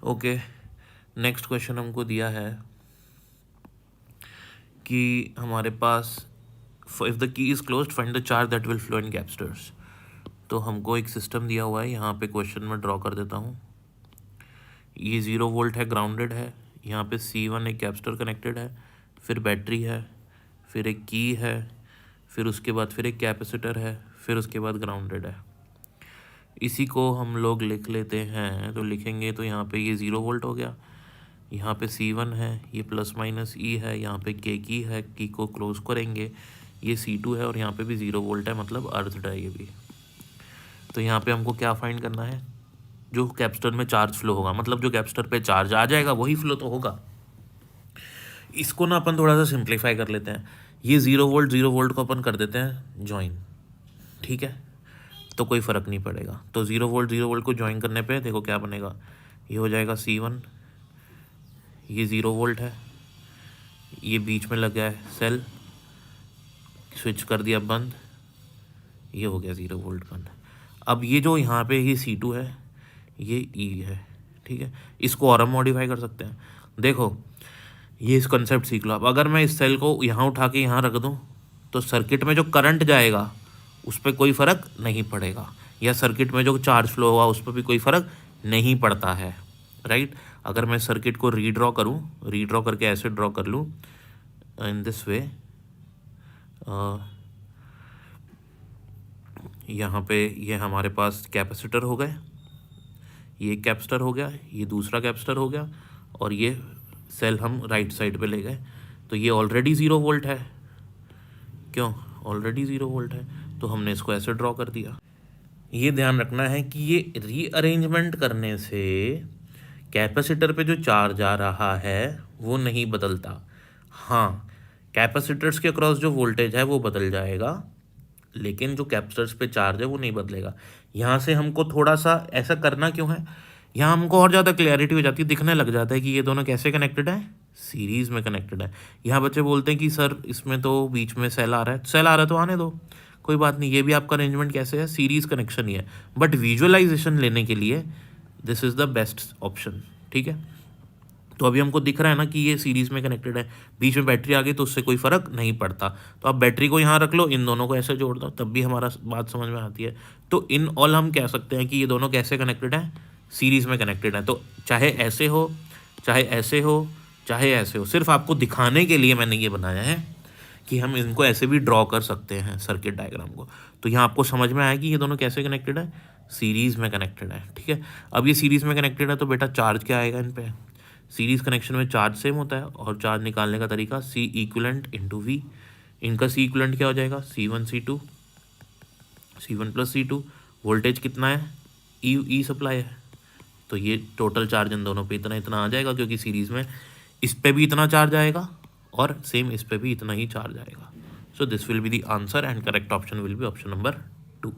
Okay, next question हमको दिया है कि हमारे पास if the key is closed find the charge that will flow in capacitors. तो हमको एक सिस्टम दिया हुआ है, यहाँ पे क्वेश्चन में ड्रॉ कर देता हूँ। ये 0 वोल्ट है, ग्राउंडेड है। यहाँ पे C1 एक कैपेसिटर कनेक्टेड है, फिर बैटरी है, फिर एक की है, फिर उसके बाद फिर एक कैपेसिटर है, फिर उसके बाद ग्राउंडेड है। इसी को हम लोग लिख लेते हैं, तो लिखेंगे तो यहाँ पे ये 0 वोल्ट हो गया, यहाँ पे C1 है, ये प्लस माइनस ई है, यहाँ पे के की है, की को क्लोज करेंगे, ये C2 है और यहाँ पे भी 0 वोल्ट है, मतलब अर्थ है ये भी। तो यहाँ पे हमको क्या फाइंड करना है, जो कैपेसिटर में चार्ज फ्लो होगा, मतलब जो कैपेसिटर पे चार्ज आ जाएगा वही फ्लो तो होगा। इसको ना अपन थोड़ा सा सिंप्लीफाई कर लेते हैं, ये 0 वोल्ट को अपन कर देते हैं ज्वाइन, ठीक है, तो कोई फ़र्क नहीं पड़ेगा। तो 0 वोल्ट को ज्वाइन करने पे देखो क्या बनेगा, ये हो जाएगा C1, ये 0 वोल्ट है, ये बीच में लग गया है सेल, स्विच कर दिया बंद, ये हो गया 0 वोल्ट बंद। अब ये जो यहाँ पे ये C2 है, ये E है, ठीक है, इसको और हम मॉडिफाई कर सकते हैं। देखो ये इस कंसेप्ट सीख लो। अब अगर मैं इस सेल को यहाँ उठा के यहाँ रख दूँ तो सर्किट में जो करंट जाएगा उस पर कोई फ़र्क नहीं पड़ेगा, या सर्किट में जो चार्ज फ्लो हुआ उस पर भी कोई फ़र्क नहीं पड़ता है, राइट। अगर मैं सर्किट को रीड्रॉ करूँ, रीड्रॉ करके ऐसे ड्रॉ कर लूँ इन दिस वे, यहाँ पे ये हमारे पास कैपेसिटर हो गए, ये एक कैपेसिटर हो गया, ये दूसरा कैपेसिटर हो गया, और ये सेल हम राइट साइड पे ले गए, तो ये ऑलरेडी 0 वोल्ट है, क्यों, ऑलरेडी 0 वोल्ट है, तो हमने इसको ऐसे ड्रॉ कर दिया। ये ध्यान रखना है कि ये रीअरेंजमेंट करने से कैपेसिटर पे जो चार्ज आ रहा है वो नहीं बदलता। हाँ, कैपेसिटर्स के अक्रॉस जो वोल्टेज है वो बदल जाएगा, लेकिन जो कैपेसिटर्स पे चार्ज है वो नहीं बदलेगा। यहाँ से हमको थोड़ा सा ऐसा करना क्यों है, यहाँ हमको और ज़्यादा क्लैरिटी हो जाती है, दिखने लग जाता है कि ये दोनों कैसे कनेक्टेड है, सीरीज़ में कनेक्टेड है। यहाँ बच्चे बोलते हैं कि सर इसमें तो बीच में सेल आ रहा है, सेल आ रहा है तो आने दो, कोई बात नहीं, ये भी आपका अरेंजमेंट कैसे है, सीरीज़ कनेक्शन ही है, बट विजुअलाइजेशन लेने के लिए this is the best option, ठीक है। तो अभी हमको दिख रहा है ना कि ये सीरीज़ में कनेक्टेड है, बीच में बैटरी आ गई तो उससे कोई फ़र्क नहीं पड़ता। तो आप बैटरी को यहाँ रख लो, इन दोनों को ऐसे जोड़ दो, तब भी हमारा बात समझ में आती है। तो इन ऑल हम कह सकते हैं कि ये दोनों कैसे कनेक्टेड हैं, सीरीज़ में कनेक्टेड है। तो चाहे ऐसे हो, चाहे ऐसे हो, चाहे ऐसे हो, सिर्फ आपको दिखाने के लिए मैंने ये बनाया है कि हम इनको ऐसे भी ड्रॉ कर सकते हैं सर्किट डायग्राम को। तो यहाँ आपको समझ में आया कि ये दोनों कैसे कनेक्टेड है, सीरीज़ में कनेक्टेड है, ठीक है। अब ये सीरीज़ में कनेक्टेड है तो बेटा चार्ज क्या आएगा इन पे, सीरीज़ कनेक्शन में चार्ज सेम होता है, और चार्ज निकालने का तरीका C इक्वलेंट इंटू V। इनका C इक्वलेंट क्या हो जाएगा, C1 प्लस C2, वोल्टेज कितना है, E सप्लाई है, तो ये टोटल चार्ज इन दोनों पे इतना इतना आ जाएगा, क्योंकि सीरीज़ में इस पे भी इतना चार्ज आएगा और सेम इस पे भी इतना ही चार्ज आएगा। So this will be the answer and correct option will be option number 2।